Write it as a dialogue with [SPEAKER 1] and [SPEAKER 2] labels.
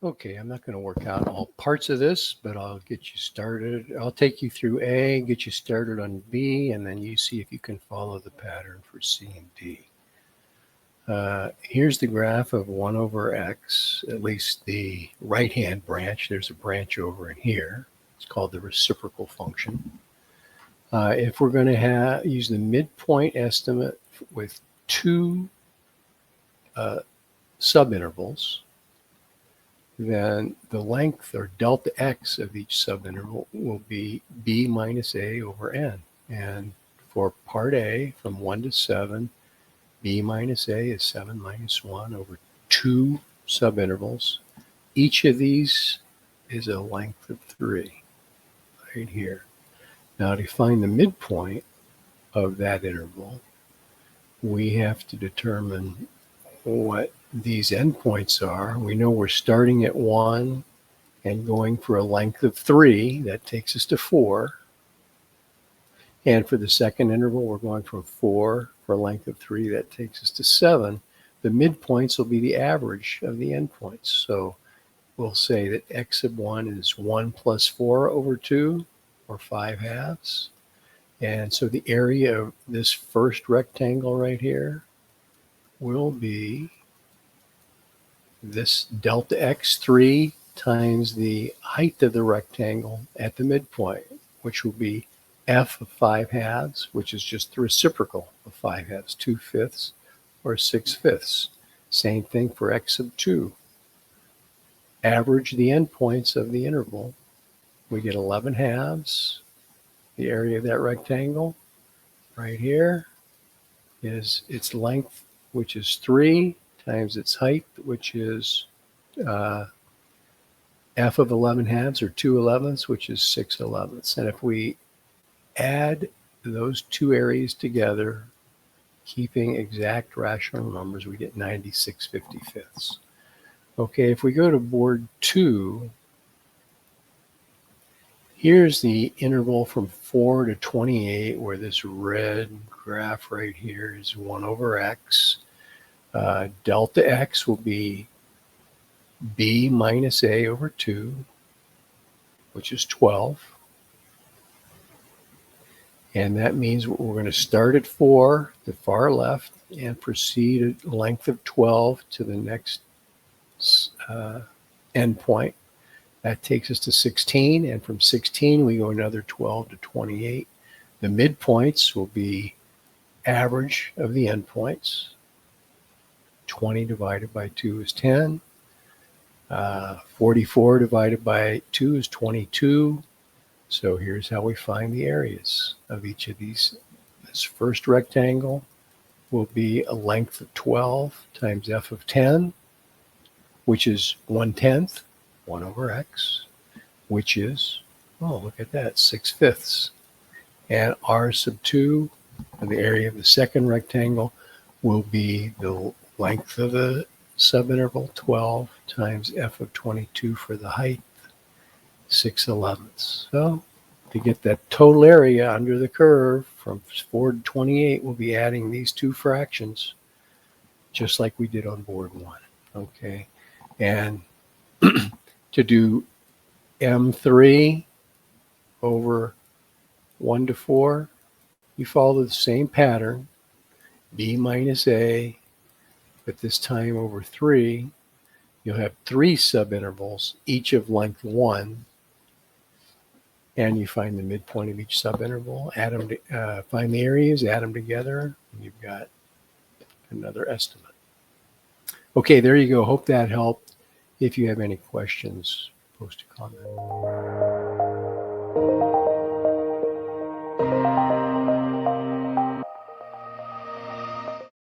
[SPEAKER 1] Okay, I'm not going to work out all parts of this, but I'll get you started. I'll take you through A, get you started on B, and then you see if you can follow the pattern for C and D. Here's the graph of 1 over x, at least the right-hand branch. There's a branch over in here. It's called the reciprocal function. If we're going to use the midpoint estimate with two subintervals, then the length or delta x of each subinterval will be b minus a over n. And for part A, from 1 to 7, b minus a is 7 minus 1 over 2 subintervals. Each of these is a length of 3 right here. Now, to find the midpoint of that interval, we have to determine what these endpoints are. We know we're starting at 1 and going for a length of 3. That takes us to 4. And for the second interval, we're going from 4 for a length of 3. That takes us to 7. The midpoints will be the average of the endpoints. So we'll say that x sub 1 is 1 plus 4 over 2, or 5/2. And so the area of this first rectangle right here will be this delta x3 times the height of the rectangle at the midpoint, which will be f of 5/2, which is just the reciprocal of 5/2, 2/5 or 6/5. Same thing for x sub 2. Average the endpoints of the interval. We get 11/2. The area of that rectangle right here is its length, which is 3, times its height, which is f of 11/2 or 2/11, which is 6/11. And if we add those two areas together, keeping exact rational numbers, we get 96/55. Okay, if we go to board 2, here's the interval from 4 to 28, where this red graph right here is 1 over x. Delta x will be b minus a over 2, which is 12. And that means we're going to start at 4, the far left, and proceed at length of 12 to the next endpoint. That takes us to 16, and from 16 we go another 12 to 28. The midpoints will be average of the endpoints. 20 divided by 2 is 10. 44 divided by 2 is 22. So here's how we find the areas of each of these. This first rectangle will be a length of 12 times f of 10, which is 1/10, 1 over x, which is, oh, look at that, 6/5. And r sub 2, the area of the second rectangle, will be the length of the subinterval, 12, times f of 22 for the height, 6/11. So to get that total area under the curve from 4 to 28, we'll be adding these two fractions, just like we did on board 1. Okay, and to do M3 over 1 to 4, you follow the same pattern, b minus a, but this time over 3. You'll have 3 subintervals, each of length 1, and you find the midpoint of each subinterval, add them to, find the areas, add them together, and you've got another estimate. Okay, there you go. Hope that helped. If you have any questions, post a comment.